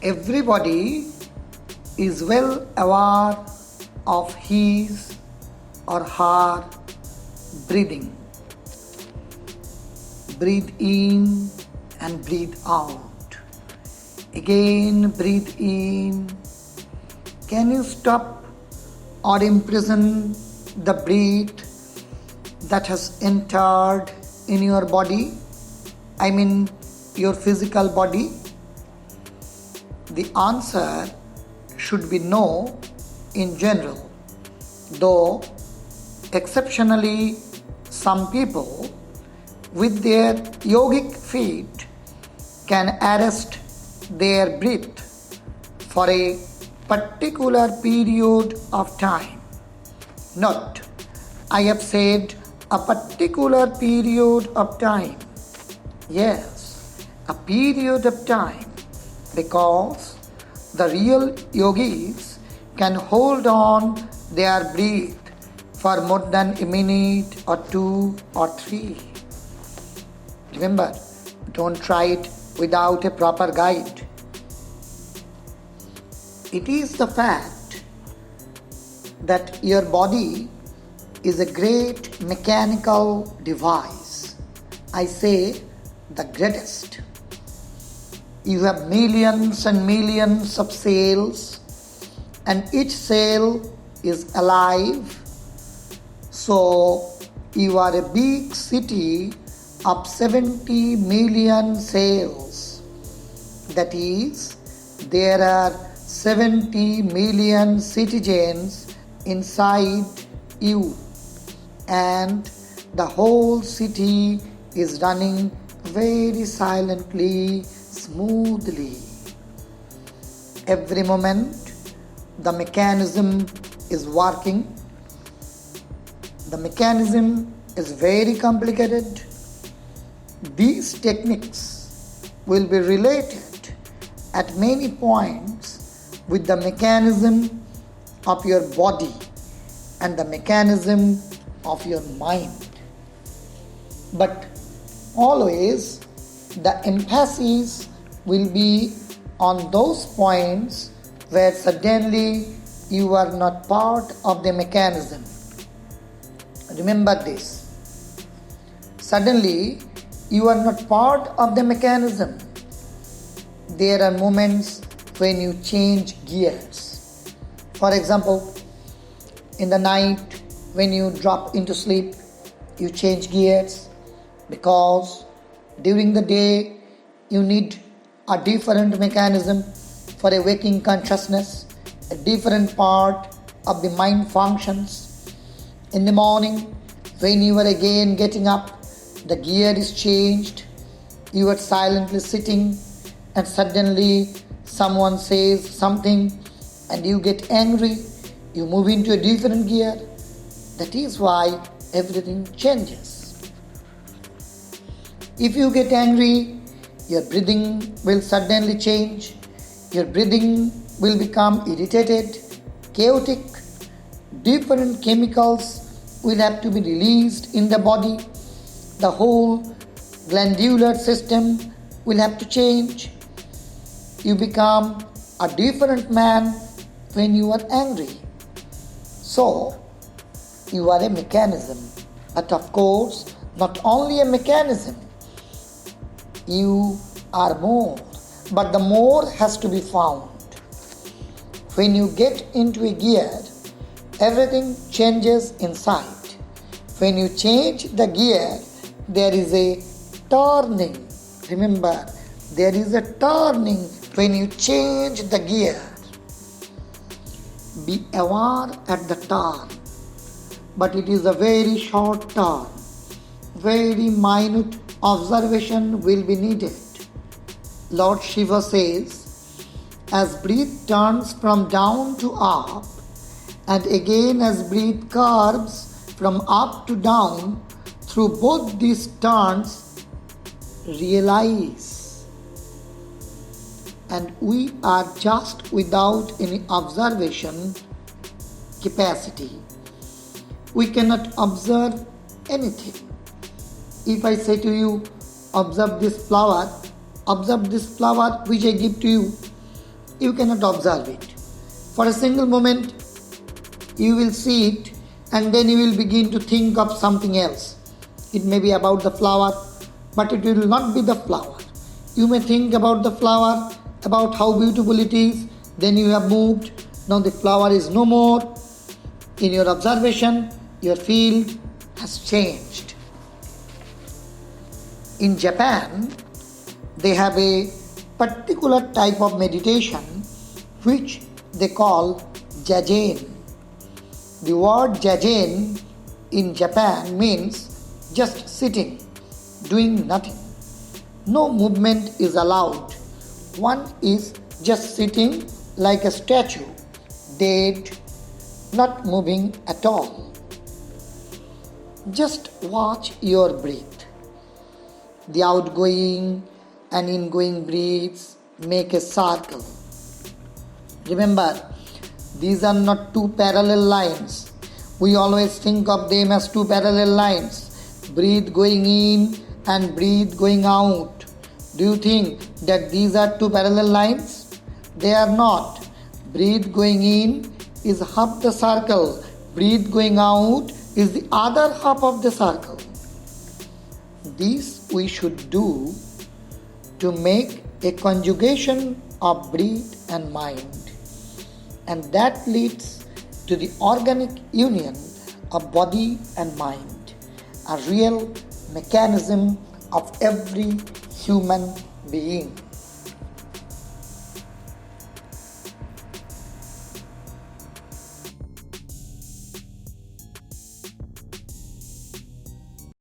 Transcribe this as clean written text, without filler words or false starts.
Everybody is well aware of his or her breathing. Breathe in and breathe out. Again, breathe in. Can you stop or imprison the breath that has entered in your body? I mean, your physical body? The answer should be no in general, though exceptionally some people with their yogic feet can arrest their breath for a particular period of time. Note, I have said a particular period of time. Yes, a period of time, because the real yogis can hold on their breath for more than a minute or 2 or 3. Remember, don't try it without a proper guide. It is the fact that your body is a great mechanical device. I say the greatest. You have millions and millions of cells, and each cell is alive. So you are a big city of 70 million cells. That is, there are 70 million citizens inside you, and the whole city is running very silently, smoothly. Every moment the mechanism is working. The mechanism is very complicated. These techniques will be related at many points with the mechanism of your body and the mechanism of your mind. But always the emphasis will be on those points where suddenly you are not part of the mechanism. Remember this. Suddenly you are not part of the mechanism. There are moments when you change gears. For example, in the night when you drop into sleep, you change gears, because during the day you need a different mechanism for a waking consciousness. A different part of the mind functions. In the morning, when you are again getting up, the gear is changed. You are silently sitting, and suddenly someone says something and you get angry. You move into a different gear. That is why everything changes. If you get angry, your breathing will suddenly change. Your breathing will become irritated, chaotic. Different chemicals will have to be released in the body. The whole glandular system will have to change. You become a different man when you are angry. So, you are a mechanism. But of course, not only a mechanism. You are more. But the more has to be found. When you get into a gear, everything changes inside. When you change the gear, there is a turning. Remember, there is a turning when you change the gear. Be aware at the turn, but it is a very short turn. Very minute observation will be needed. Lord Shiva says, as breath turns from down to up, and again as breath curves from up to down, through both these turns, realize. And we are just without any observation capacity. We cannot observe anything. If I say to you, observe this flower which I give to you, you cannot observe it. For a single moment, you will see it and then you will begin to think of something else. It may be about the flower, but it will not be the flower. You may think about the flower, about how beautiful it is, then you have moved. Now the flower is no more. In your observation, your field has changed. In Japan, they have a particular type of meditation which they call jagen. The word jagen in Japan means just sitting, doing nothing. No movement is allowed. One is just sitting like a statue, dead, not moving at all. Just watch your breath. The outgoing and ingoing breaths make a circle. Remember, these are not two parallel lines. We always think of them as two parallel lines. Breathe going in and breathe going out. Do you think that these are two parallel lines? They are not. Breathe going in is half the circle. Breathe going out is the other half of the circle. This we should do to make a conjugation of breath and mind. And that leads to the organic union of body and mind, a real mechanism of every human being.